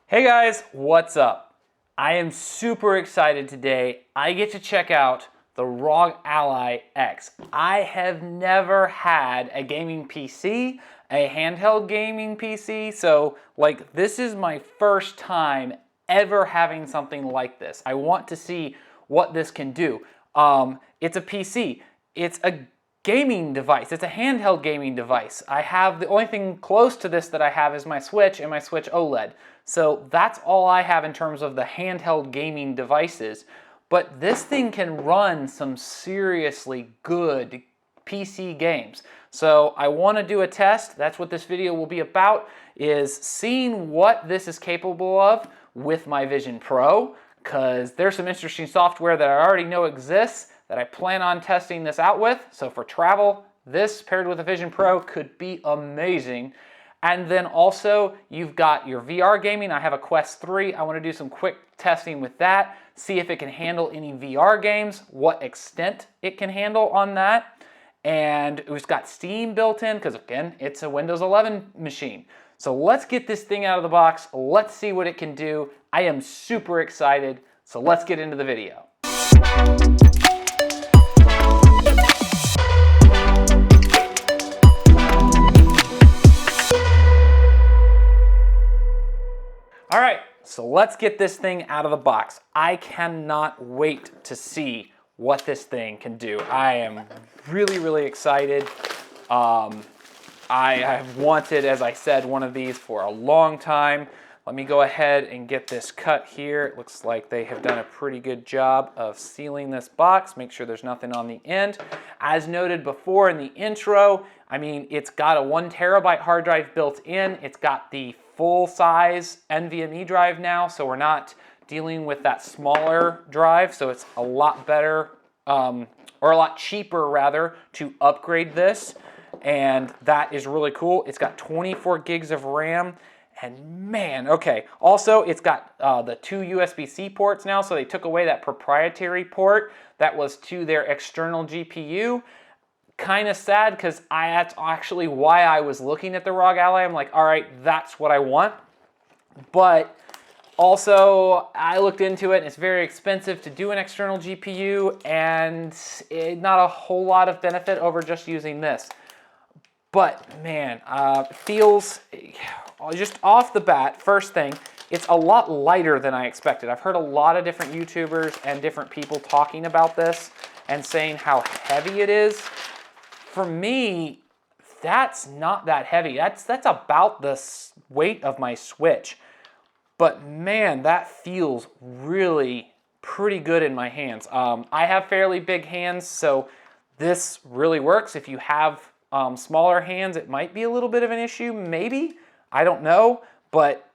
Hey guys, what's up? I am super excited today. I get to check out the ROG Ally X. I have never had a gaming PC, a handheld gaming PC, so this is my first time ever having something like this. I want to see what this can do. It's a PC. It's a gaming device. It's a handheld gaming device. I have the only thing close to this that I have is my Switch and my Switch OLED. So that's all I have in terms of the handheld gaming devices. But this thing can run some seriously good PC games. So I want to do a test. That's what this video will be about, is seeing what this is capable of with my Vision Pro, because there's some interesting software that I already know exists that I plan on testing this out with. So for travel, this paired with a Vision Pro could be amazing. And then also you've got your VR gaming. I have a Quest 3. I want to do some quick testing with that, see if it can handle any VR games, what extent it can handle on that. And it's got Steam built in because, again, it's a Windows 11 machine. So let's get this thing out of the box. Let's see what it can do. I am super excited. So let's get into the video. All right, so let's get this thing out of the box. I cannot wait to see what this thing can do. I am really, really excited. I have wanted, as I said, one of these for a long time. Let me go ahead and get this cut here. It looks like they have done a pretty good job of sealing this box. Make sure there's nothing on the end. As noted before in the intro, I mean, it's got a 1 terabyte hard drive built in. It's got the full-size NVMe drive now, so we're not dealing with that smaller drive, so it's a lot better, or a lot cheaper rather, to upgrade this, and that is really cool. It's got 24 gigs of RAM, and man, okay. Also, it's got the 2 USB-C ports now, so they took away that proprietary port that was to their external GPU. Kind of sad, because that's actually why I was looking at the ROG Ally. I'm like, all right, that's what I want. But also, I looked into it, and it's very expensive to do an external GPU, and not a whole lot of benefit over just using this. But man, feels, just off the bat, first thing, it's a lot lighter than I expected. I've heard a lot of different YouTubers and different people talking about this and saying how heavy it is. For me, that's not that heavy. That's about the weight of my Switch. But man, that feels really pretty good in my hands. I have fairly big hands, so this really works. If you have smaller hands, it might be a little bit of an issue, maybe. I don't know, but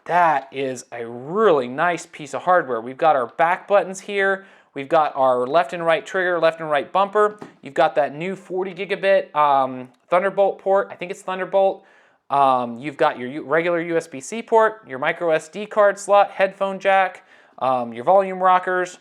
that is a really nice piece of hardware. We've got our back buttons here. We've got our left and right trigger, left and right bumper. You've got that new 40 gigabit Thunderbolt port. I think it's Thunderbolt. You've got your regular USB-C port, your micro SD card slot, headphone jack, your volume rockers.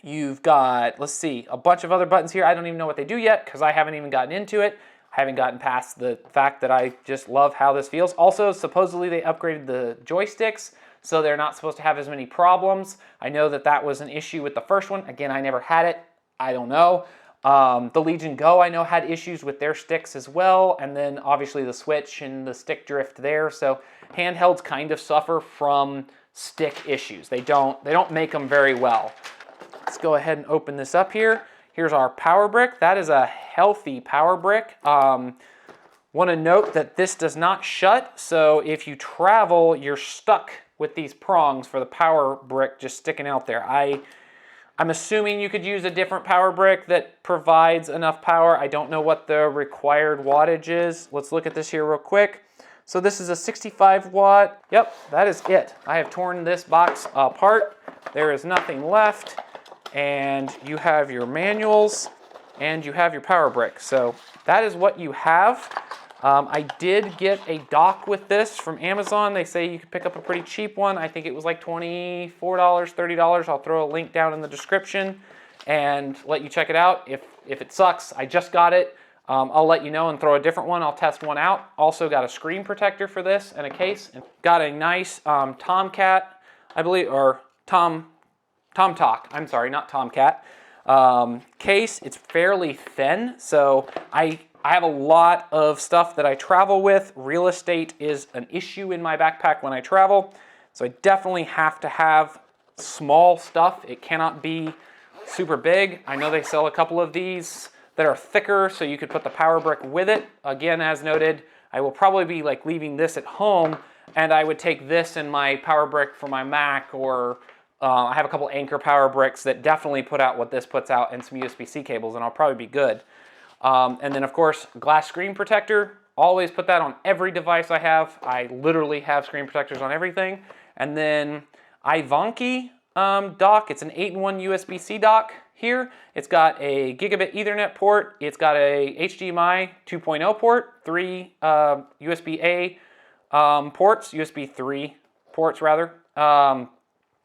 You've got, let's see, a bunch of other buttons here. I don't even know what they do yet because I haven't even gotten into it. I haven't gotten past the fact that I just love how this feels. Also, supposedly they upgraded the joysticks, so they're not supposed to have as many problems. I know that that was an issue with the first one. Again, I never had it. I don't know. The Legion Go, I know, had issues with their sticks as well, and then obviously the Switch and the stick drift there. So handhelds kind of suffer from stick issues. They don't make them very well. Let's go ahead and open this up here. Here's our power brick. That is a healthy power brick. Want to note that this does not shut, so if you travel, you're stuck with these prongs for the power brick just sticking out there. I'm assuming you could use a different power brick that provides enough power. I don't know what the required wattage is. Let's look at this here real quick. So this is a 65 watt. Yep, that is it. I have torn this box apart. There is nothing left. And you have your manuals and you have your power brick. So that is what you have. I did get a dock with this from Amazon. They say you can pick up a pretty cheap one. I think it was like $24, $30. I'll throw a link down in the description and let you check it out. If it sucks, I just got it. I'll let you know and throw a different one. I'll test one out. Also got a screen protector for this and a case. And got a nice Tomcat, I believe, or Tomtalk. I'm sorry, not Tomcat. Case. It's fairly thin, so I have a lot of stuff that I travel with. Real estate is an issue in my backpack when I travel, so I definitely have to have small stuff. It cannot be super big. I know they sell a couple of these that are thicker, so you could put the power brick with it. Again, as noted, I will probably be like leaving this at home, and I would take this and my power brick for my Mac, or I have a couple Anchor power bricks that definitely put out what this puts out, and some USB-C cables, and I'll probably be good. And then of course, glass screen protector. Always put that on every device I have. I literally have screen protectors on everything. And then Ivanki dock. It's an 8-in-1 USB-C dock here. It's got a gigabit Ethernet port. It's got a HDMI 2.0 port, 3 USB-A ports, USB 3 ports rather.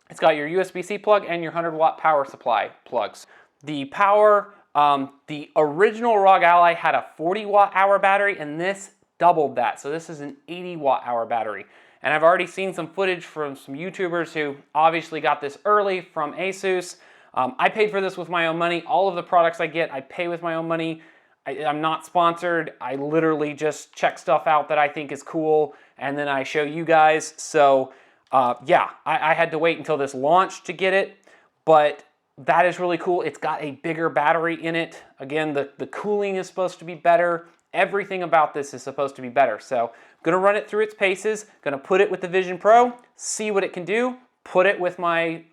It's got your USB-C plug and your 100-watt power supply plugs. The power, the original ROG Ally had a 40-watt-hour battery, and this doubled that. So this is an 80-watt-hour battery. And I've already seen some footage from some YouTubers who obviously got this early from ASUS. I paid for this with my own money. All of the products I get, I pay with my own money. I'm not sponsored. I literally just check stuff out that I think is cool, and then I show you guys. So yeah, I had to wait until this launched to get it, but that is really cool. It's got a bigger battery in it. Again, the cooling is supposed to be better. Everything about this is supposed to be better. So I'm gonna run it through its paces, gonna put it with the Vision Pro, see what it can do, put it with my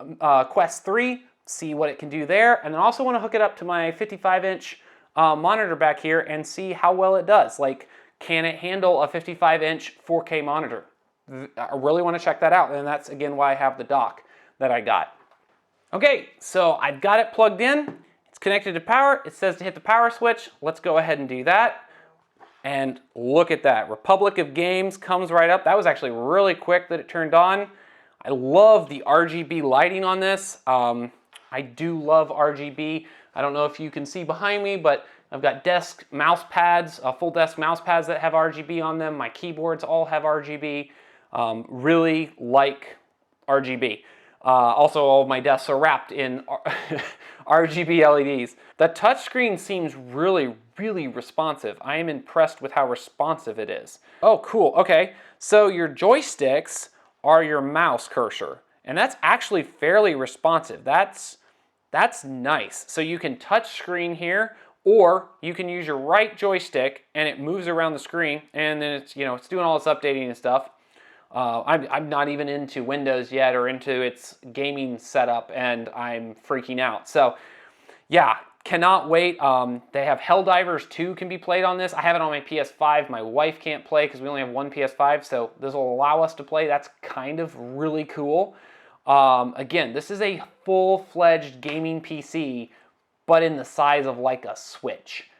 Quest 3, see what it can do there, and then also wanna hook it up to my 55-inch monitor back here and see how well it does. Like, can it handle a 55-inch 4K monitor? I really want to check that out, and that's again why I have the dock that I got. Okay, so I've got it plugged in. It's connected to power. It says to hit the power switch. Let's go ahead and do that. And look at that. Republic of Games comes right up. That was actually really quick that it turned on. I love the RGB lighting on this. I do love RGB. I don't know if you can see behind me, but I've got desk mouse pads, full desk mouse pads that have RGB on them. My keyboards all have RGB. Really like RGB. Also, all of my desks are wrapped in RGB LEDs. The touchscreen seems really, really responsive. I am impressed with how responsive it is. Oh, cool. Okay, so your joysticks are your mouse cursor, and that's actually fairly responsive. That's nice. So you can touch screen here, or you can use your right joystick and it moves around the screen, and then it's, you know, it's doing all this updating and stuff. I'm not even into Windows yet or into its gaming setup, and I'm freaking out. So yeah, cannot wait. They have Helldivers 2 can be played on this. I have it on my PS5. My wife can't play because we only have one PS5, so this will allow us to play. That's kind of really cool. Again, this is a full-fledged gaming PC, but in the size of like a Switch.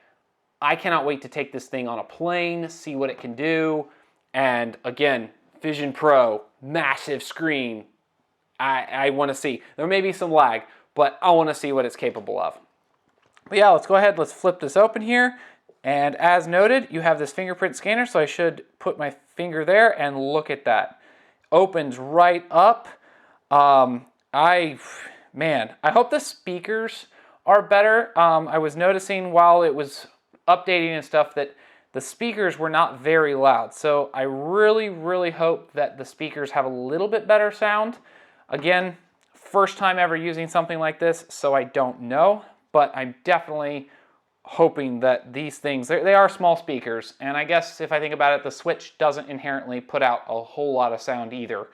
I cannot wait to take this thing on a plane, see what it can do, and again, Vision Pro, massive screen. I want to see. There may be some lag, but I want to see what it's capable of. But yeah, let's go ahead. Let's flip this open here. And as noted, you have this fingerprint scanner, so I should put my finger there and look at that. Opens right up. Man, I hope the speakers are better. I was noticing while it was updating and stuff that the speakers were not very loud. So I really, really hope that the speakers have a little bit better sound. Again, first time ever using something like this, so I don't know, but I'm definitely hoping that these things, they are small speakers, and I guess if I think about it, the Switch doesn't inherently put out a whole lot of sound either.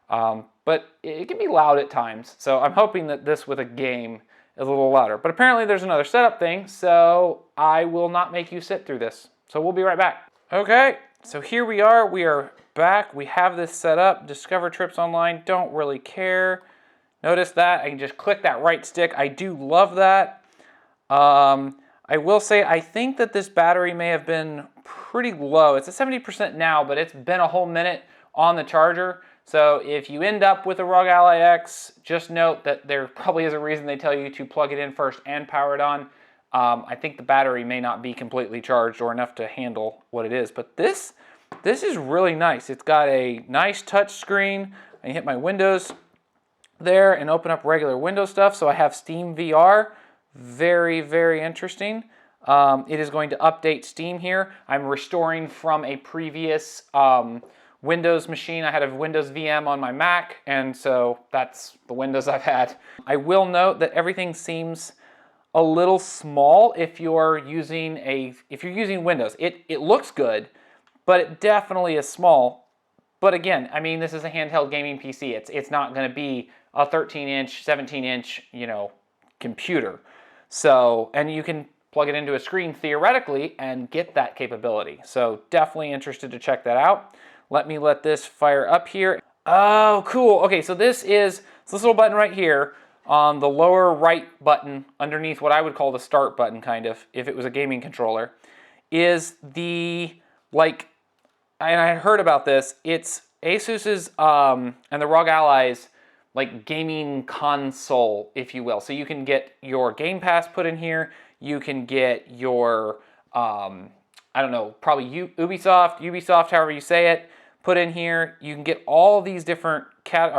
But it can be loud at times, so I'm hoping that this with a game is a little louder. But apparently there's another setup thing, so I will not make you sit through this. So we'll be right back. Okay, so here we are back. We have this set up. Discover trips online, don't really care. Notice that, I can just click that right stick. I do love that. I will say, I think that this battery may have been pretty low. It's at 70% now, but it's been a whole minute on the charger. So if you end up with a ROG Ally X, just note that there probably is a reason they tell you to plug it in first and power it on. I think the battery may not be completely charged or enough to handle what it is, but this is really nice. It's got a nice touch screen. I hit my Windows there and open up regular Windows stuff. So I have Steam VR. Very, very interesting. It is going to update Steam here. I'm restoring from a previous Windows machine. I had a Windows VM on my Mac, and so that's the Windows I've had. I will note that everything seems a little small if you're using Windows. It looks good, but it definitely is small. But again, I mean, this is a handheld gaming PC. It's not going to be a 13-inch, 17-inch, computer. So, and you can plug it into a screen theoretically and get that capability. So definitely interested to check that out. Let this fire up here. Oh, cool. Okay, so this little button right here on the lower right button underneath what I would call the start button, kind of, if it was a gaming controller, is the, and I had heard about this, it's ASUS's and the ROG Ally's gaming console, if you will. So you can get your Game Pass put in here. You can get your, I don't know, probably Ubisoft, however you say it, put in here. You can get all these different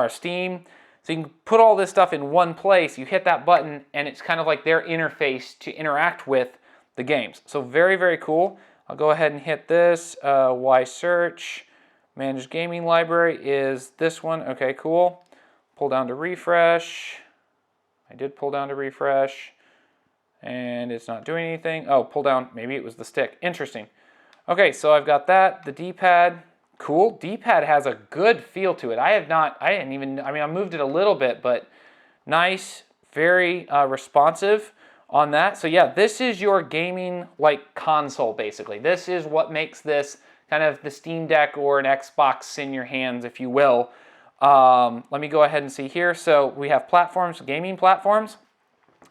Steam. So you can put all this stuff in one place. You hit that button, and it's kind of like their interface to interact with the games. So very, very cool. I'll go ahead and hit this. Why search? Manage gaming library is this one. Okay, cool. Pull down to refresh. I did pull down to refresh, and it's not doing anything. Oh, pull down. Maybe it was the stick. Interesting. Okay, so I've got that. The D-pad. Cool. D-pad has a good feel to it. I moved it a little bit, but nice, very responsive on that. So yeah, this is your gaming console, basically. This is what makes this kind of the Steam Deck or an Xbox in your hands, if you will. Let me go ahead and see here. So we have platforms, gaming platforms.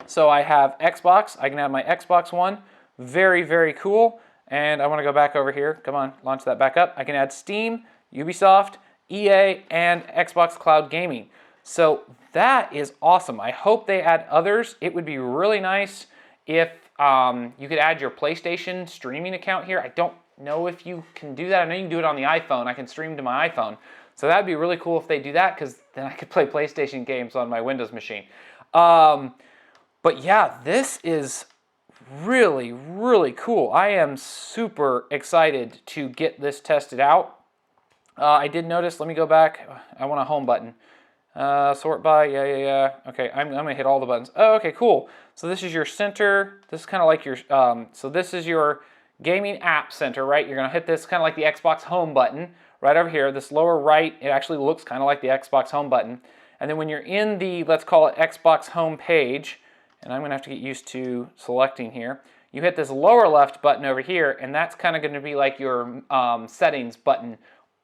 So I have Xbox. I can have my Xbox One. Very, very cool. And I want to go back over here. Come on, launch that back up. I can add Steam, Ubisoft, EA, and Xbox Cloud Gaming. So that is awesome. I hope they add others. It would be really nice if you could add your PlayStation streaming account here. I don't know if you can do that. I know you can do it on the iPhone. I can stream to my iPhone. So that'd be really cool if they do that, because then I could play PlayStation games on my Windows machine. But yeah, this is really, really cool. I am super excited to get this tested out. I did notice, let me go back. I want a home button. Sort by, yeah. Okay, I'm gonna hit all the buttons. Oh, okay, cool. So this is your center. This is kind of like your, so this is your gaming app center, right? You're gonna hit this kind of like the Xbox home button right over here. This lower right, it actually looks kind of like the Xbox home button. And then when you're in the, let's call it Xbox home page, and I'm gonna have to get used to selecting here, you hit this lower left button over here, and that's kind of gonna be like your settings button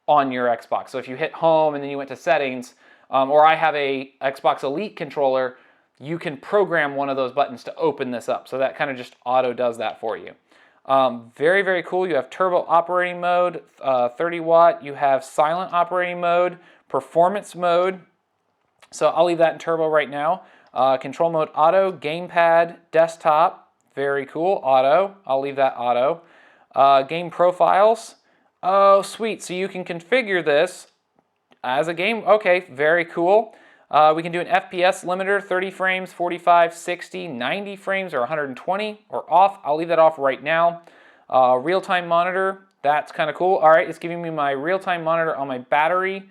on your Xbox. So if you hit home and then you went to settings, or I have a Xbox Elite controller, you can program one of those buttons to open this up. So that kind of just auto does that for you. Very, very cool. You have turbo operating mode, 30 watt. You have silent operating mode, performance mode. So I'll leave that in turbo right now. Control mode auto, gamepad, desktop. Very cool. Auto. I'll leave that auto. Game profiles. Oh, sweet. So you can configure this as a game. Okay, very cool. We can do an FPS limiter, 30 frames, 45, 60, 90 frames, or 120, or off. I'll leave that off right now. Real-time monitor, that's kind of cool. All right, it's giving me my real-time monitor on my battery.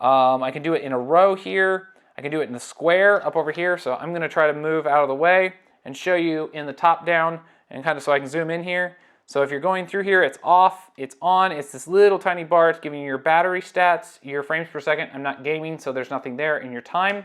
I can do it in a row here. I can do it in the square up over here. So I'm gonna try to move out of the way and show you in the top-down, and kind of so I can zoom in here. So if you're going through here, it's off, it's on, it's this little tiny bar. It's giving you your battery stats, your frames per second. I'm not gaming, so there's nothing there in your time.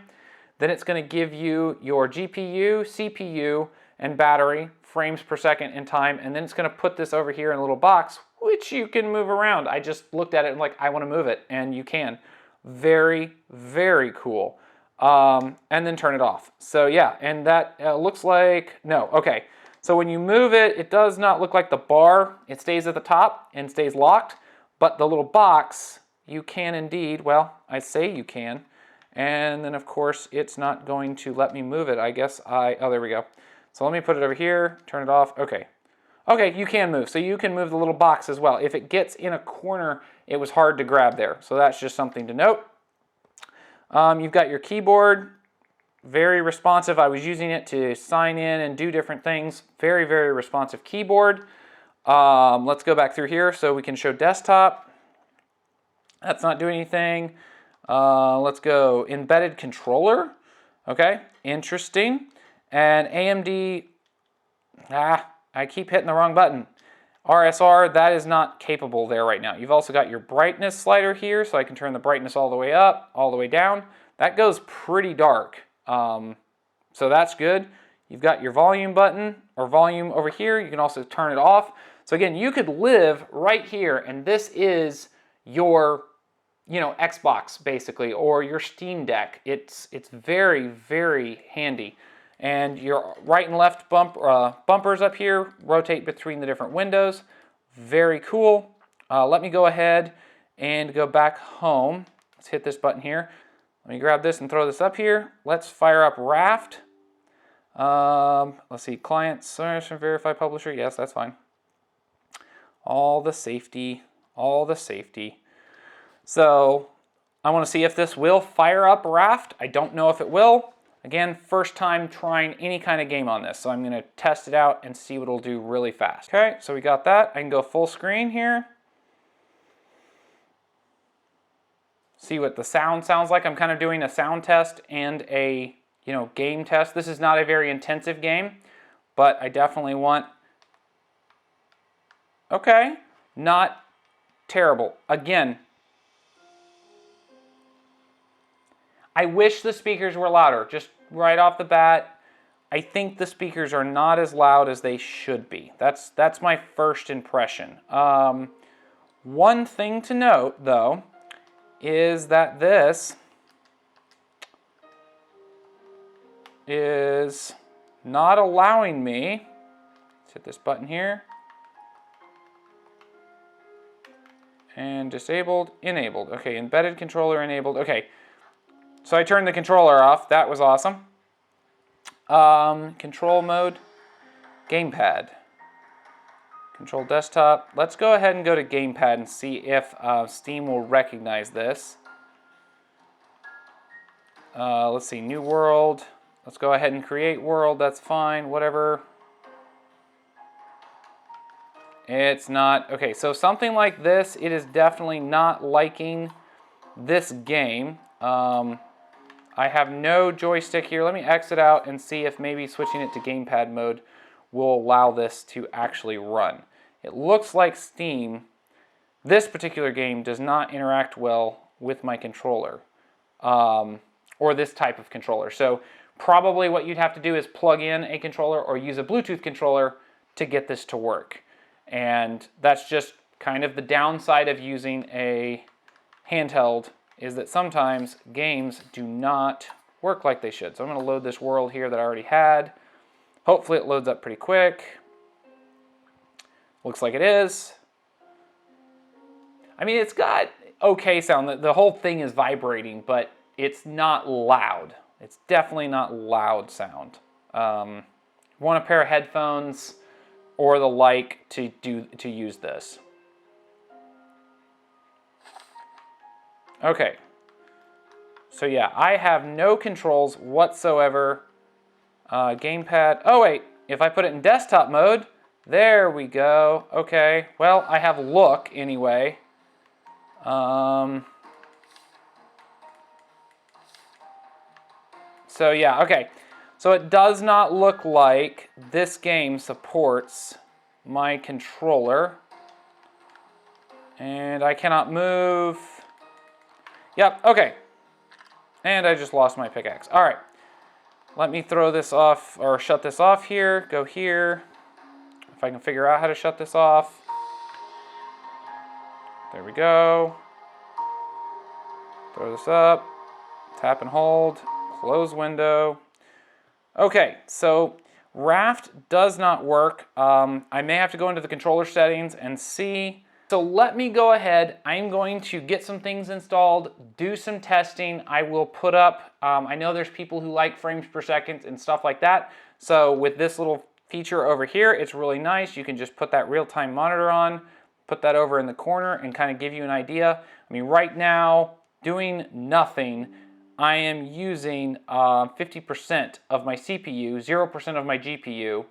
Then it's gonna give you your GPU, CPU, and battery, frames per second and time. And then it's gonna put this over here in a little box, which you can move around. I just looked at it and like, I wanna move it, and you can. Very, very cool. And then turn it off. So yeah, and that looks like, no, okay. So when you move it, it does not look like the bar. It stays at the top and stays locked, but the little box, you can indeed, well, I say you can. And then of course, it's not going to let me move it. I guess oh, there we go. So let me put it over here, turn it off. Okay. Okay, you can move. So you can move the little box as well. If it gets in a corner, it was hard to grab there. So that's just something to note. You've got your keyboard, very responsive. I was using it to sign in and do different things. Very, very responsive keyboard. Let's go back through here so we can show desktop. That's not doing anything. Let's go embedded controller. Okay, interesting. And AMD, I keep hitting the wrong button. RSR, that is not capable there right now. You've also got your brightness slider here, so I can turn the brightness all the way up, all the way down. That goes pretty dark, so that's good. You've got your volume button, or volume over here. You can also turn it off. So again, you could live right here, and this is your, Xbox basically, or your Steam Deck. It's very, very handy. And your right and left bumpers up here rotate between the different windows. Very cool. Let me go ahead and go back home. Let's hit this button here. Let me grab this and throw this up here. Let's fire up Raft. Let's see, client, search and verify publisher. Yes, that's fine. All the safety, all the safety. So I want to see if this will fire up Raft. I don't know if it will. Again, first time trying any kind of game on this, so I'm going to test it out and see what it'll do really fast. Okay, so we got that. I can go full screen here. See what the sound sounds like. I'm kind of doing a sound test and a, game test. This is not a very intensive game, but I definitely want... Okay, not terrible. Again, I wish the speakers were louder, just right off the bat. I think the speakers are not as loud as they should be. That's my first impression. One thing to note, though, is that this is not allowing me, let's hit this button here, and disabled, enabled. Okay, embedded controller enabled. Okay. So I turned the controller off. That was awesome. Control mode, gamepad, control desktop. Let's go ahead and go to gamepad and see if Steam will recognize this. Let's see, new world. Let's go ahead and create world. That's fine, whatever. It's not. Okay, so something like this, it is definitely not liking this game. I have no joystick here. Let me exit out and see if maybe switching it to gamepad mode will allow this to actually run. It looks like Steam, this particular game, does not interact well with my controller, or this type of controller. So probably what you'd have to do is plug in a controller or use a Bluetooth controller to get this to work. And that's just kind of the downside of using a handheld, is that sometimes games do not work like they should. So I'm going to load this world here that I already had. Hopefully it loads up pretty quick. Looks like it is. I mean, it's got okay sound. The whole thing is vibrating, but it's not loud. It's definitely not loud sound. Want a pair of headphones or the like to use this. Okay, so yeah, I have no controls whatsoever. Gamepad, oh wait, if I put it in desktop mode, there we go. Okay, well, I have look anyway. So yeah, okay. So it does not look like this game supports my controller. And I cannot move. Yep, okay. And I just lost my pickaxe. All right. Let me throw this off, or shut this off here. Go here. If I can figure out how to shut this off. There we go. Throw this up. Tap and hold. Close window. Okay, so Raft does not work. I may have to go into the controller settings and see. So let me go ahead. I'm going to get some things installed, do some testing. I will put up, I know there's people who like frames per second and stuff like that. So with this little feature over here, it's really nice. You can just put that real-time monitor on, put that over in the corner, and kind of give you an idea. I mean, right now, doing nothing, I am using 50% of my CPU, 0% of my GPU.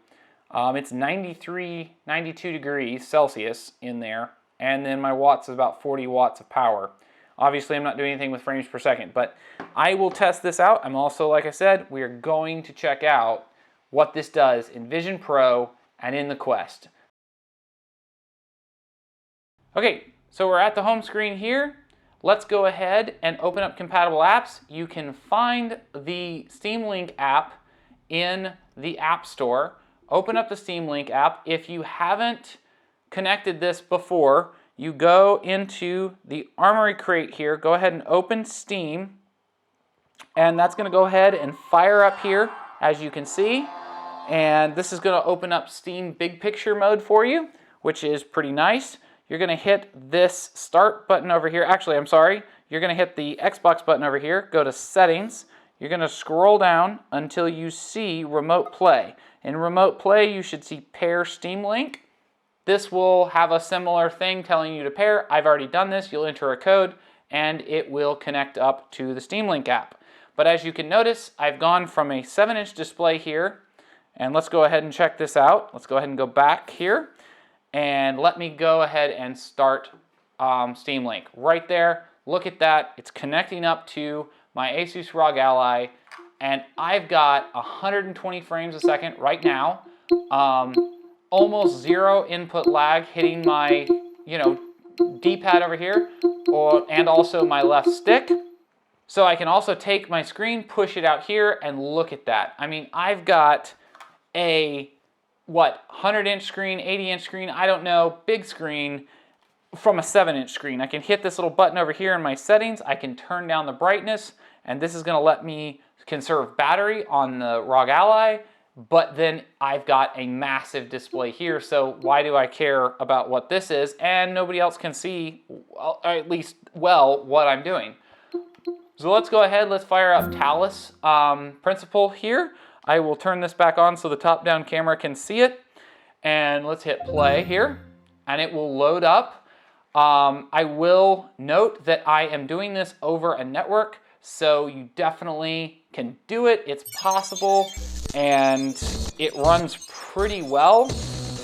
It's 93, 92 degrees Celsius in there, and then my watts is about 40 watts of power. Obviously, I'm not doing anything with frames per second, but I will test this out. I'm also, like I said, we are going to check out what this does in Vision Pro and in the Quest. Okay, so we're at the home screen here. Let's go ahead and open up compatible apps. You can find the SteamLink app in the App Store. Open up the SteamLink app. If you haven't connected this before, you go into the Armory crate here, go ahead and open Steam, and that's going to go ahead and fire up here, as you can see. And this is going to open up Steam Big Picture mode for you, which is pretty nice. You're going to hit this Start button over here. Actually, I'm sorry. You're going to hit the Xbox button over here, go to Settings. You're going to scroll down until you see Remote Play. In Remote Play, you should see Pair SteamLink. This will have a similar thing telling you to pair. I've already done this. You'll enter a code and it will connect up to the SteamLink app. But as you can notice, I've gone from a 7-inch display here, and let's go ahead and check this out. Let's go ahead and go back here, and let me go ahead and start SteamLink. Right there, look at that. It's connecting up to my ASUS ROG Ally, and I've got 120 frames a second right now. Almost zero input lag hitting my, D-pad over here, and also my left stick. So I can also take my screen, push it out here, and look at that. I mean, I've got a, 100-inch screen, 80-inch screen, I don't know, big screen from a 7-inch screen. I can hit this little button over here in my settings. I can turn down the brightness, and this is going to let me conserve battery on the ROG Ally. But then I've got a massive display here, so why do I care about what this is? And nobody else can see, at least, what I'm doing. So let's go ahead, let's fire up Talos Principle here. I will turn this back on so the top-down camera can see it. And let's hit play here, and it will load up. I will note that I am doing this over a network, so you definitely can do it. It's possible, and it runs pretty well.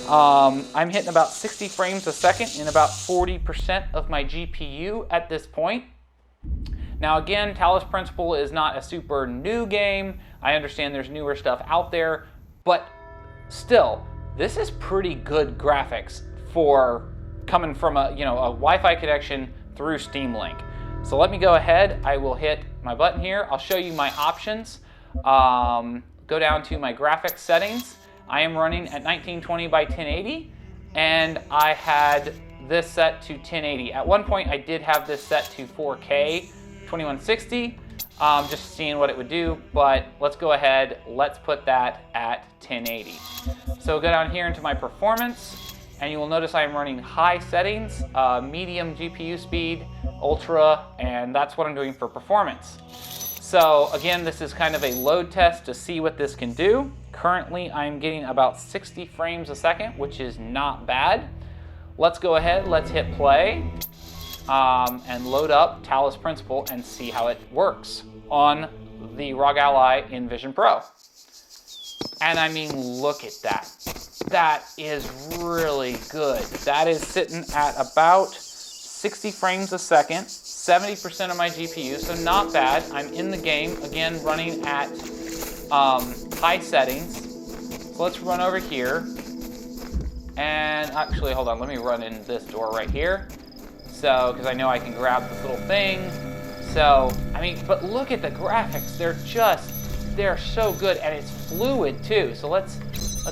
I'm hitting about 60 frames a second in about 40% of my GPU at this point. Now again, Talos Principle is not a super new game. I understand there's newer stuff out there, but still, this is pretty good graphics for coming from a Wi-Fi connection through SteamLink. So let me go ahead. I will hit my button here. I'll show you my options. Go down to my graphics settings. I am running at 1920 by 1080, and I had this set to 1080. At one point, I did have this set to 4K 2160, just seeing what it would do, but let's go ahead. Let's put that at 1080. So go down here into my performance, and you will notice I am running high settings, medium GPU speed, ultra, and that's what I'm doing for performance. So again, this is kind of a load test to see what this can do. Currently, I'm getting about 60 frames a second, which is not bad. Let's go ahead, let's hit play, and load up Talos Principle and see how it works on the ROG Ally in Vision Pro. And I mean, look at that. That is really good. That is sitting at about 60 frames a second, 70% of my GPU, so not bad. I'm in the game, again, running at high settings. So let's run over here. And actually, hold on, let me run in this door right here. So, because I know I can grab this little thing. So, I mean, but look at the graphics. They're so good, and it's fluid too. So let's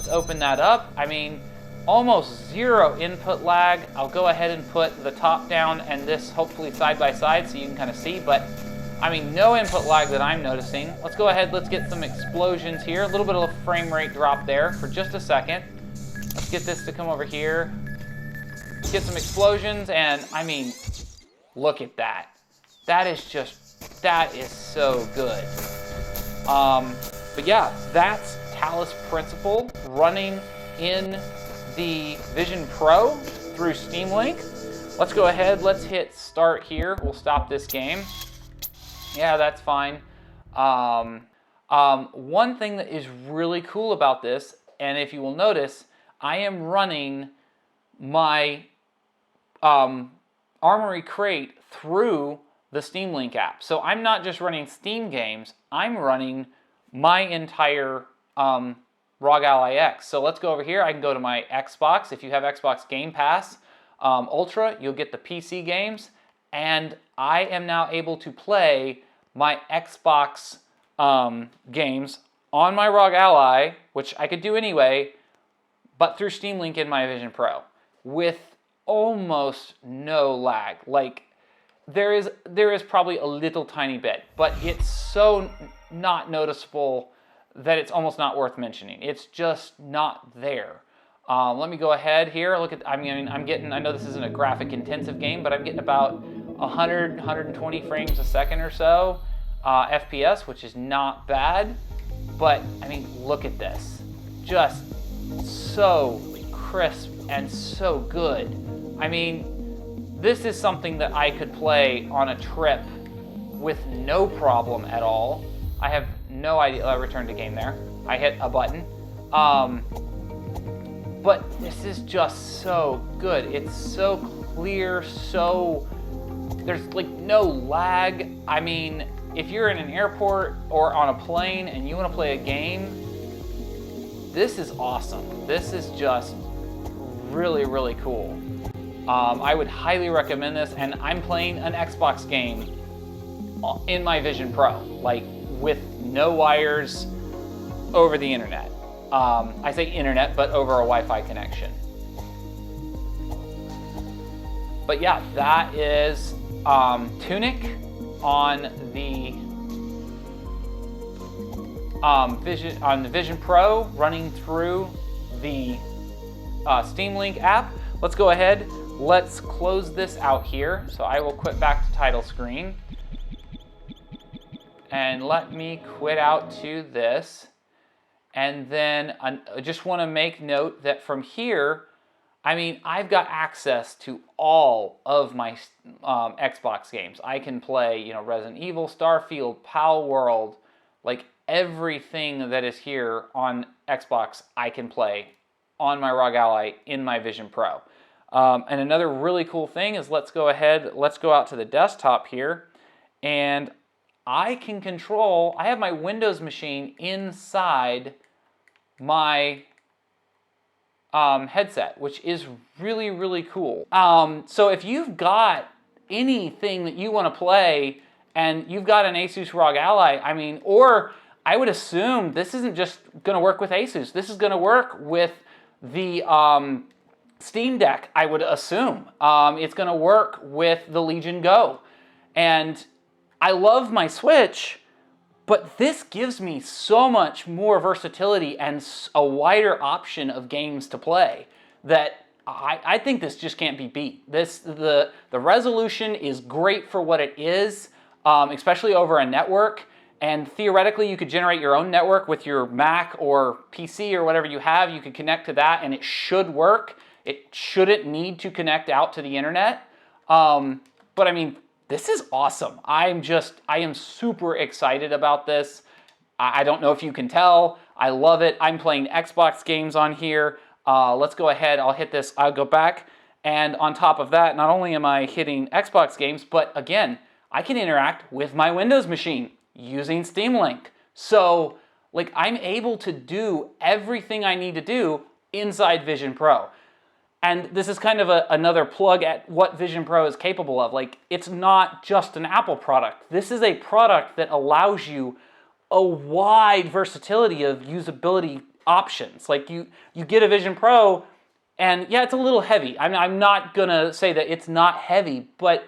open that up. I mean, almost zero input lag. I'll go ahead and put the top down and this hopefully side by side so you can kind of see, but I mean, no input lag that I'm noticing. Let's go ahead, let's get some explosions here. A little bit of a frame rate drop there for just a second. Let's get this to come over here. Let's get some explosions, and I mean, look at that. That is so good. But yeah, that's Talos principle running in the Vision Pro through SteamLink. Let's go ahead, let's hit start here. We'll stop this game. Yeah, that's fine. One thing that is really cool about this, and if you will notice, I am running my Armory Crate through the SteamLink app. So I'm not just running Steam games, I'm running my entire ROG Ally X. So let's go over here. I can go to my Xbox. If you have Xbox Game Pass Ultra, you'll get the PC games. And I am now able to play my Xbox games on my ROG Ally, which I could do anyway, but through SteamLink in my Vision Pro with almost no lag. Like there is probably a little tiny bit, but it's so not noticeable that it's almost not worth mentioning. It's just not there. Let me go ahead here. Look at, I mean, I'm getting, I know this isn't a graphic intensive game, but I'm getting about 100, 120 frames a second or so FPS, which is not bad. But I mean, look at this. Just so crisp and so good. I mean, this is something that I could play on a trip with no problem at all. I have no idea. I returned to game there. I hit a button. But this is just so good. It's so clear, so there's like no lag. I mean, if you're in an airport or on a plane and you want to play a game, this is awesome. This is just really, really cool. I would highly recommend this, and I'm playing an Xbox game in my Vision Pro, like with no wires over the internet. I say internet, but over a Wi-Fi connection. But yeah, that is Tunic on the Vision Pro running through the SteamLink app. Let's go ahead. Let's close this out here. So I will quit back to title screen. And let me quit out to this. And then I just want to make note that from here, I mean, I've got access to all of my Xbox games. I can play, you know, Resident Evil, Starfield, Pal World, like everything that is here on Xbox, I can play on my ROG Ally in my Vision Pro. And another really cool thing is let's go out to the desktop here, and I can control, I have my Windows machine inside my headset, which is really, really cool. So if you've got anything that you want to play and you've got an ASUS ROG Ally, I mean, or I would assume this isn't just going to work with ASUS. This is going to work with the Steam Deck, I would assume. It's going to work with the Legion Go. And I love my Switch, but this gives me so much more versatility and a wider option of games to play that I think this just can't be beat. The resolution is great for what it is, especially over a network. And theoretically, you could generate your own network with your Mac or PC or whatever you have. You could connect to that, and it should work. It shouldn't need to connect out to the internet. But I mean, this is awesome. I am super excited about this. I don't know if you can tell. I love it. I'm playing Xbox games on here. Let's go ahead. I'll hit this. I'll go back. And on top of that, not only am I hitting Xbox games, but again, I can interact with my Windows machine using SteamLink. So, like, I'm able to do everything I need to do inside Vision Pro. And this is kind of another plug at what Vision Pro is capable of. Like, it's not just an Apple product. This is a product that allows you a wide versatility of usability options. Like, you get a Vision Pro, and yeah, it's a little heavy. I'm not gonna say that it's not heavy, but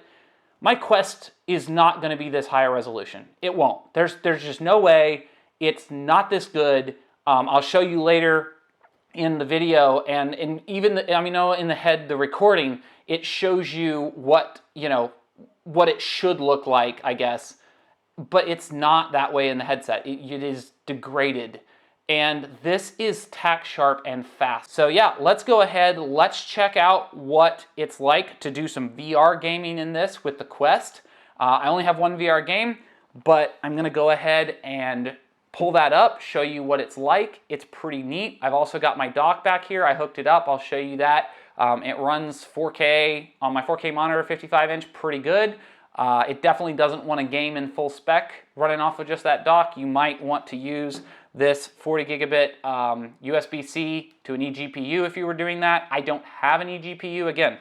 my Quest is not gonna be this high a resolution. It won't. There's just no way. It's not this good. I'll show you later in the video, and even the recording, it shows you what it should look like, I guess, but it's not that way in the headset. It is degraded, and this is tack sharp and fast. So yeah, let's go ahead, let's check out what it's like to do some VR gaming in this with the Quest. I only have one VR game, but I'm gonna go ahead and pull that up, show you what it's like. It's pretty neat. I've also got my dock back here. I hooked it up, I'll show you that. It runs 4K on my 4K monitor, 55-inch, pretty good. It definitely doesn't want to game in full spec running off of just that dock. You might want to use this 40 gigabit USB-C to an eGPU if you were doing that. I don't have an eGPU. Again,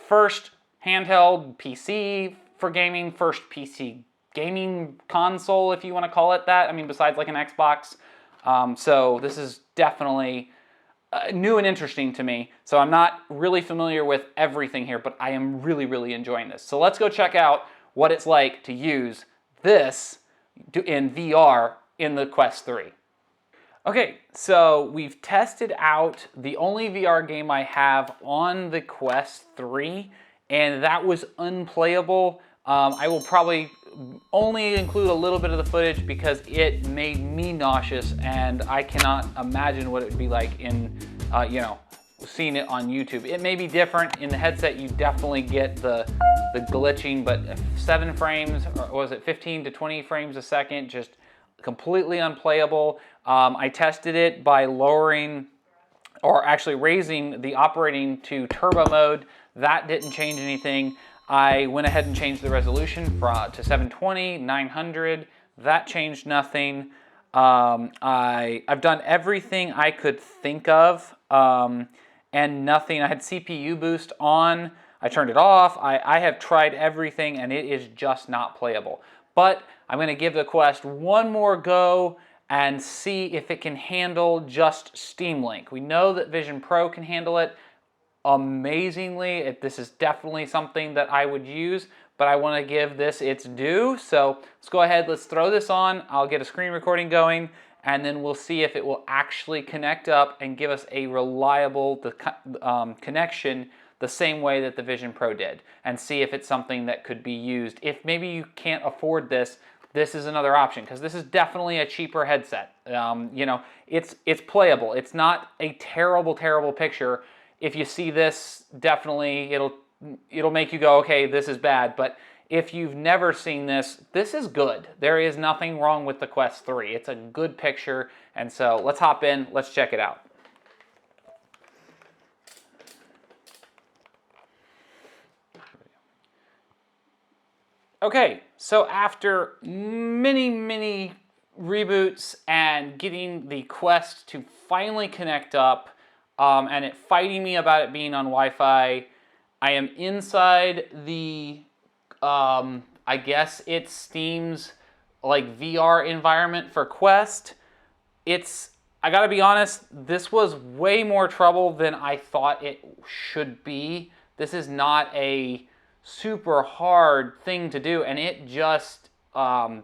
first handheld PC for gaming, first PC gaming console, if you want to call it that. I mean, besides like an Xbox. So this is definitely new and interesting to me. So I'm not really familiar with everything here, but I am really, really enjoying this. So let's go check out what it's like to use this in VR in the Quest 3. Okay, so we've tested out the only VR game I have on the Quest 3, and that was unplayable. I will probably only include a little bit of the footage because it made me nauseous, and I cannot imagine what it would be like in, you know, seeing it on YouTube. It may be different. In the headset, you definitely get the glitching, but 7 frames, or was it 15 to 20 frames a second, just completely unplayable. I tested it by lowering, or actually raising the operating to turbo mode. That didn't change anything. I went ahead and changed the resolution to 720, 900. That changed nothing. I've done everything I could think of, and nothing. I had CPU boost on. I turned it off. I have tried everything, and it is just not playable. But I'm going to give the Quest one more go and see if it can handle just SteamLink. We know that Vision Pro can handle it amazingly. This is definitely something that I would use, but I want to give this its due. So let's go ahead, let's throw this on. I'll get a screen recording going, and then we'll see if it will actually connect up and give us a reliable connection the same way that the Vision Pro did, and see if it's something that could be used. If maybe you can't afford this, this is another option, because this is definitely a cheaper headset. You know, it's playable. It's not a terrible, terrible picture. If you see this, definitely it'll make you go, okay, this is bad. But if you've never seen this, this is good. There is nothing wrong with the Quest 3. It's a good picture, and so let's hop in, let's check it out. Okay, so after many, many reboots and getting the Quest to finally connect up, and it fighting me about it being on Wi-Fi, I am inside the, I guess it's Steam's like VR environment for Quest. I gotta be honest, this was way more trouble than I thought it should be. This is not a super hard thing to do, and it just, the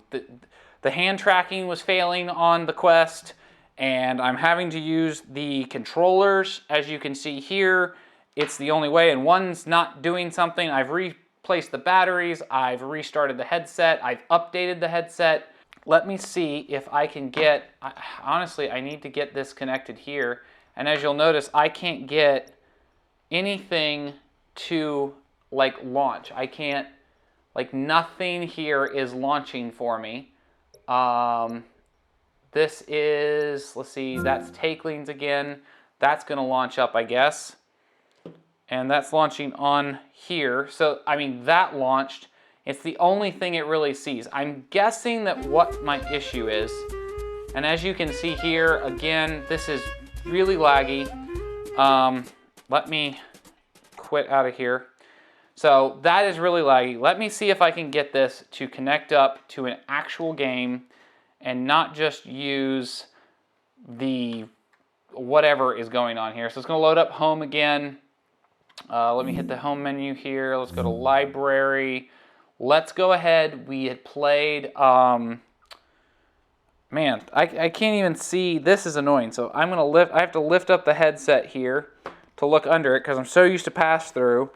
hand tracking was failing on the Quest, and I'm having to use the controllers. As you can see here, it's the only way, and one's not doing something. I've replaced the batteries, I've restarted the headset, I've updated the headset. Let me see if I can get, honestly, I need to get this connected here, and as you'll notice, I can't get anything to like launch. I can't, like nothing here is launching for me. This is, let's see, that's Takelings again. That's gonna launch up, I guess. And that's launching on here. So, I mean, that launched. It's the only thing it really sees. I'm guessing that what my issue is, and as you can see here, again, this is really laggy. Let me quit out of here. So that is really laggy. Let me see if I can get this to connect up to an actual game and not just use the whatever is going on here. So it's gonna load up home again. Let me hit the home menu here. Let's go to library. Let's go ahead. We had played, man, I can't even see. This is annoying. So I have to lift up the headset here to look under it because I'm so used to pass through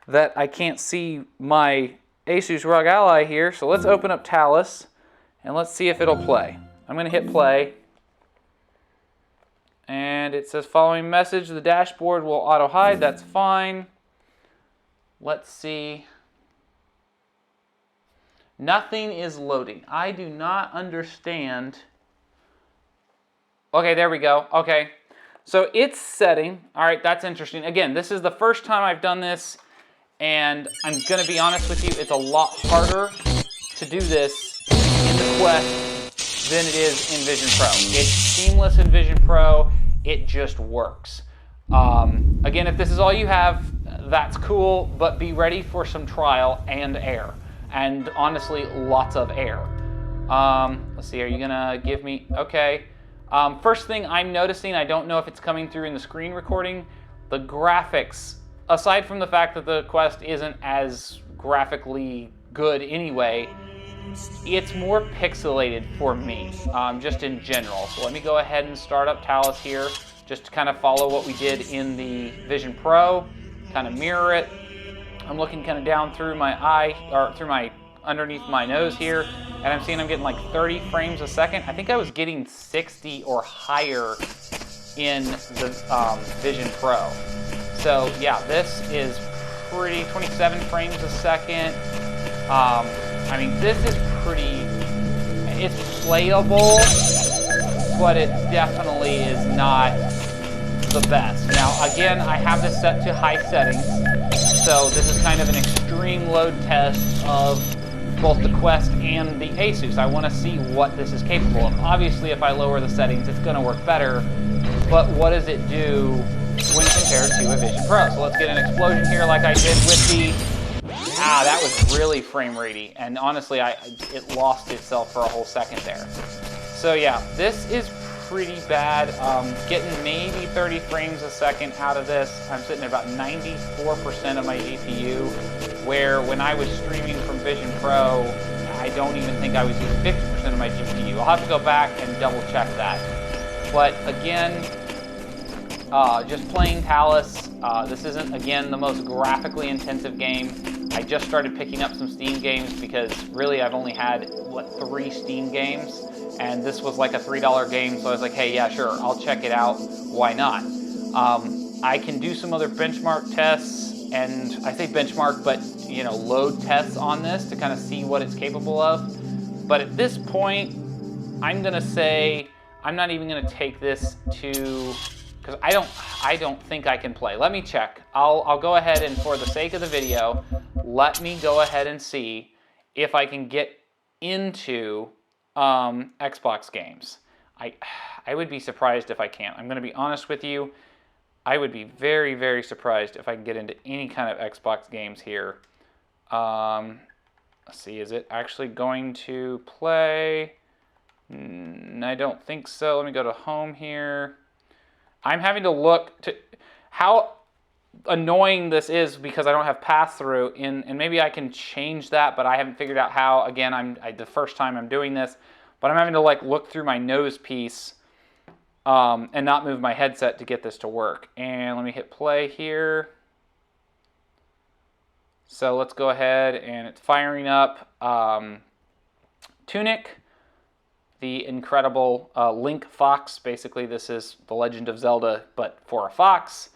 that I can't see my ASUS ROG Ally here. So let's open up Talos and let's see if it'll play. I'm gonna hit play. And it says following message, the dashboard will auto hide. That's fine. Let's see. Nothing is loading. I do not understand. Okay, there we go. Okay. So it's setting. All right, that's interesting. Again, this is the first time I've done this, and I'm going to be honest with you, it's a lot harder to do this in the Quest than it is in Vision Pro. It's seamless in Vision Pro. It just works. Again, if this is all you have, that's cool, but be ready for some trial and error. And honestly, lots of error. Let's see, are you going to give me... Okay. First thing I'm noticing, I don't know if it's coming through in the screen recording, the graphics, aside from the fact that the Quest isn't as graphically good anyway, it's more pixelated for me, just in general. So let me go ahead and start up Talos here, just to kind of follow what we did in the Vision Pro, kind of mirror it. I'm looking kind of down through my eye, or through my, underneath my nose here, and I'm seeing I'm getting like 30 frames a second. I think I was getting 60 or higher in the Vision Pro. So yeah, this is pretty, 27 frames a second. I mean, this is pretty, it's playable, but it definitely is not the best. Now, again, I have this set to high settings, so this is kind of an extreme load test of both the Quest and the ASUS. I want to see what this is capable of. Obviously, if I lower the settings, it's going to work better, but what does it do when compared to a Vision Pro? So let's get an explosion here like I did with the... that was really frame ratey, and honestly, it lost itself for a whole second there. So yeah, this is pretty bad. Getting maybe 30 frames a second out of this. I'm sitting at about 94% of my GPU, where when I was streaming from Vision Pro, I don't even think I was using 50% of my GPU. I'll have to go back and double check that. But again, just playing Talos. This isn't, again, the most graphically intensive game. I just started picking up some Steam games because really I've only had, 3 Steam games? And this was like a $3 game, so I was like, hey, yeah, sure, I'll check it out. Why not? I can do some other benchmark tests, and I say benchmark, but load tests on this to kind of see what it's capable of. But at this point, I'm gonna say I'm not even gonna take this to, because I don't think I can play. Let me check. I'll go ahead and, for the sake of the video, let me go ahead and see if I can get into Xbox games. I would be surprised if I can't. I'm going to be honest with you. I would be very, very surprised if I can get into any kind of Xbox games here. Let's see, is it actually going to play? I don't think so. Let me go to home here. I'm having to look to how annoying this is because I don't have pass-through, and maybe I can change that, but I haven't figured out how. Again, the first time I'm doing this, but I'm having to look through my nose piece and not move my headset to get this to work. And let me hit play here. So let's go ahead, and it's firing up Tunic, the incredible Link fox. Basically, this is The Legend of Zelda, but for a fox.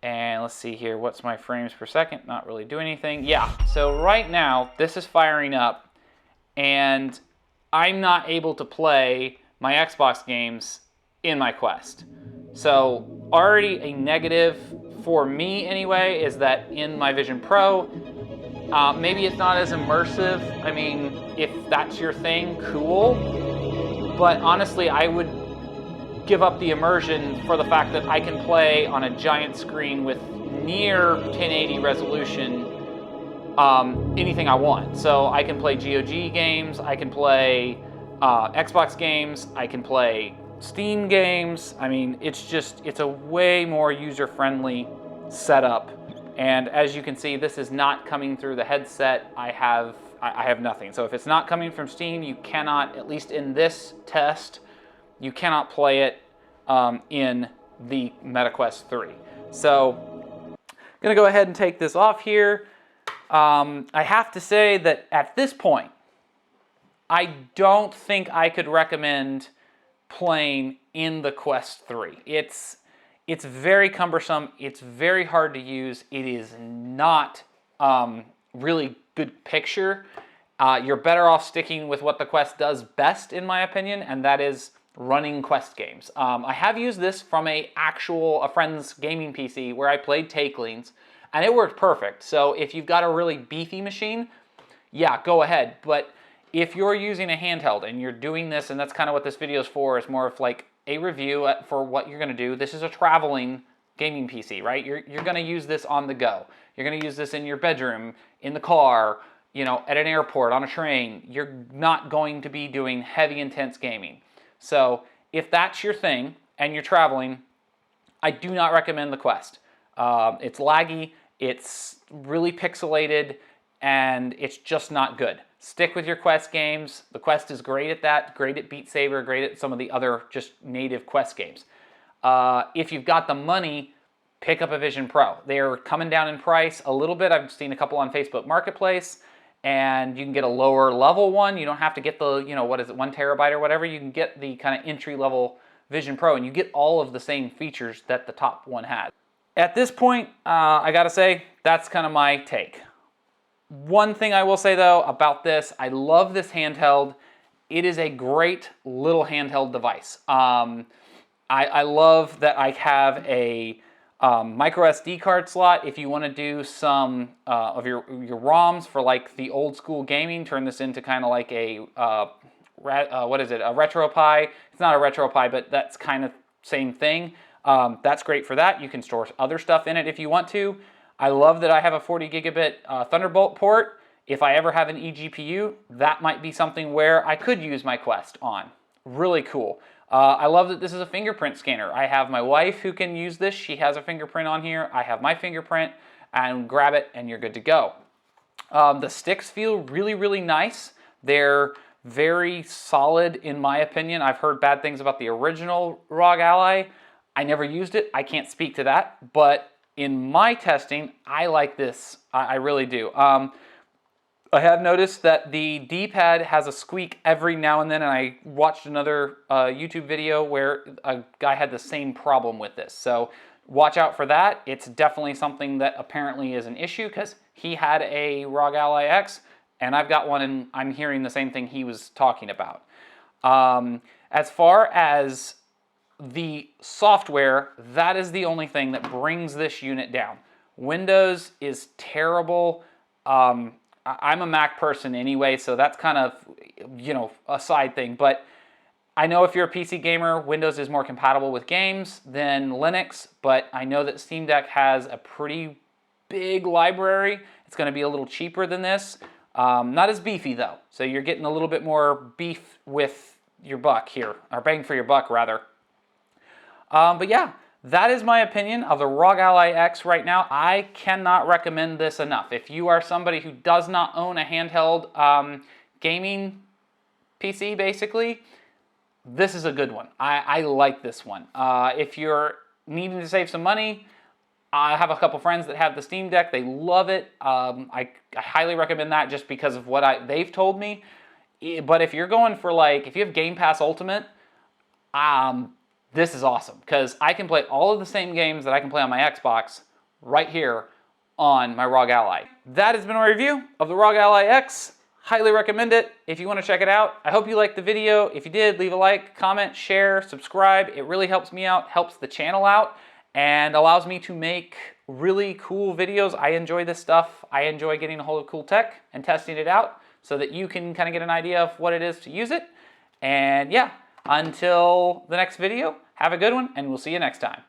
And let's see here, what's my frames per second? Not really doing anything. Yeah, so right now, this is firing up, and I'm not able to play my Xbox games in my Quest. So already a negative for me anyway is that in my Vision Pro, maybe it's not as immersive. I mean, if that's your thing, cool. But honestly, I would give up the immersion for the fact that I can play on a giant screen with near 1080 resolution anything I want. So I can play GOG games, I can play Xbox games, I can play Steam games. I mean, it's a way more user-friendly setup. And as you can see, this is not coming through the headset. I have nothing. So if it's not coming from Steam, you cannot, at least in this test, you cannot play it in the MetaQuest 3. So I'm gonna go ahead and take this off here. I have to say that at this point, I don't think I could recommend playing in the Quest 3. It's very cumbersome. It's very hard to use. It is not really good picture. You're better off sticking with what the Quest does best, in my opinion, and that is running Quest games. I have used this from a friend's gaming PC where I played Takelings, and it worked perfect. So if you've got a really beefy machine, yeah, go ahead. But if you're using a handheld and you're doing this, and that's kind of what this video is for, is more of like a review for what you're going to do. This is a traveling gaming PC, right? You're going to use this on the go. You're going to use this in your bedroom, in the car, you know, at an airport, on a train. You're not going to be doing heavy, intense gaming. So if that's your thing and you're traveling, I do not recommend the Quest. It's laggy, it's really pixelated, and it's just not good. Stick with your Quest games. The Quest is great at that, great at Beat Saber, great at some of the other just native Quest games. If you've got the money, pick up a Vision Pro. They're coming down in price a little bit. I've seen a couple on Facebook Marketplace, and you can get a lower level one. You don't have to get the, you know, what is it, 1 terabyte or whatever. You can get the kind of entry level Vision Pro, and you get all of the same features that the top one had. At this point, I gotta say, that's kind of my take. One thing I will say though about this, I love this handheld. It is a great little handheld device. I love that I have a micro SD card slot. If you want to do some of your ROMs for like the old school gaming, turn this into kind of like a what is it? A RetroPie. It's not a RetroPie, but that's kind of same thing. That's great for that. You can store other stuff in it if you want to. I love that I have a 40 gigabit Thunderbolt port. If I ever have an eGPU, that might be something where I could use my Quest on. Really cool. I love that this is a fingerprint scanner. I have my wife who can use this. She has a fingerprint on here. I have my fingerprint, and grab it and you're good to go. The sticks feel really, really nice. They're very solid in my opinion. I've heard bad things about the original ROG Ally. I never used it. I can't speak to that, but in my testing, I like this. I really do. I have noticed that the D-pad has a squeak every now and then, and I watched another YouTube video where a guy had the same problem with this. So watch out for that. It's definitely something that apparently is an issue because he had a ROG Ally X, and I've got one, and I'm hearing the same thing he was talking about. As far as the software, that is the only thing that brings this unit down. Windows is terrible. I'm a Mac person anyway, so that's kind of, you know, a side thing. But I know if you're a PC gamer, Windows is more compatible with games than Linux, but I know that Steam Deck has a pretty big library. It's going to be a little cheaper than this. Not as beefy though, so you're getting a little bit more beef with your buck here, or bang for your buck rather. But yeah, that is my opinion of the ROG Ally X right now. I cannot recommend this enough. If you are somebody who does not own a handheld gaming PC, basically, this is a good one. I like this one. If you're needing to save some money, I have a couple friends that have the Steam Deck. They love it. I highly recommend that just because of what they've told me. But if you're going for like, if you have Game Pass Ultimate, this is awesome because I can play all of the same games that I can play on my Xbox right here on my ROG Ally. That has been my review of the ROG Ally X. Highly recommend it if you want to check it out. I hope you liked the video. If you did, leave a like, comment, share, subscribe. It really helps me out, helps the channel out, and allows me to make really cool videos. I enjoy this stuff. I enjoy getting a hold of cool tech and testing it out so that you can kind of get an idea of what it is to use it. And yeah, until the next video, have a good one, and we'll see you next time.